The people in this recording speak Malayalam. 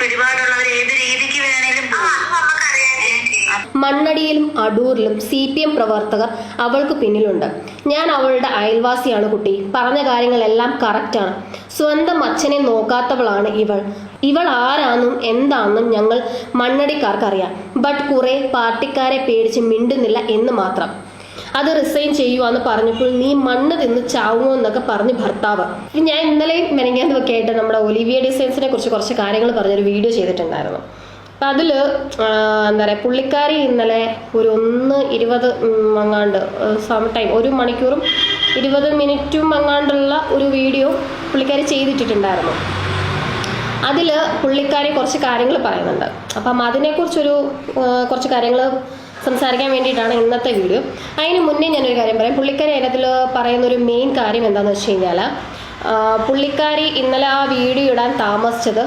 പിടിപാടുള്ളവർ ഏത് രീതിക്ക് വേണേലും മണ്ണടിയിലും അടൂരിലും CPM പ്രവർത്തകർ അവൾക്ക് പിന്നിലുണ്ട്. ഞാൻ അവളുടെ അയൽവാസിയാണ് കുട്ടി. പറഞ്ഞ കാര്യങ്ങളെല്ലാം കറക്റ്റാണ്. സ്വന്തം അച്ഛനെ നോക്കാത്തവളാണ് ഇവൾ. ഇവൾ ആരാന്നും എന്താണെന്നും ഞങ്ങൾ മണ്ണടിക്കാർക്കറിയാം. ബട്ട് കുറെ പാർട്ടിക്കാരെ പേടിച്ച് മിണ്ടുന്നില്ല എന്ന് മാത്രം. അത് റിസൈൻ ചെയ്യുവാന്ന് പറഞ്ഞപ്പോൾ നീ മണ്ണ് തിന്ന് ചാവുമോ എന്നൊക്കെ പറഞ്ഞ് ഭർത്താവ്. ഞാൻ ഇന്നലെയും മെനങ്ങാന്നൊക്കെ ആയിട്ട് നമ്മുടെ ഒലിവിയ ഡിസൈൻസിനെ കുറിച്ച് കുറച്ച് കാര്യങ്ങൾ പറഞ്ഞൊരു വീഡിയോ ചെയ്തിട്ടുണ്ടായിരുന്നു. അപ്പം അതിൽ എന്താ പറയുക, പുള്ളിക്കാരി ഇന്നലെ ഒരു 1:20 അങ്ങാണ്ട് ടൈം 1 മണിക്കൂറും 20 മിനിറ്റും അങ്ങാണ്ടുള്ള ഒരു വീഡിയോ പുള്ളിക്കാരി ചെയ്തിട്ടിട്ടുണ്ടായിരുന്നു. അതിൽ പുള്ളിക്കാരി കുറച്ച് കാര്യങ്ങൾ പറയുന്നുണ്ട്. അപ്പം അതിനെക്കുറിച്ചൊരു കുറച്ച് കാര്യങ്ങൾ സംസാരിക്കാൻ വേണ്ടിയിട്ടാണ് ഇന്നത്തെ വീഡിയോ. അതിന് മുന്നേ ഞാനൊരു കാര്യം പറയാം. പുള്ളിക്കാരി അതിനകത്തിൽ പറയുന്നൊരു മെയിൻ കാര്യം എന്താണെന്ന് വെച്ച് കഴിഞ്ഞാൽ, പുള്ളിക്കാരി ഇന്നലെ ആ വീഡിയോ ഇടാൻ താമസിച്ചത്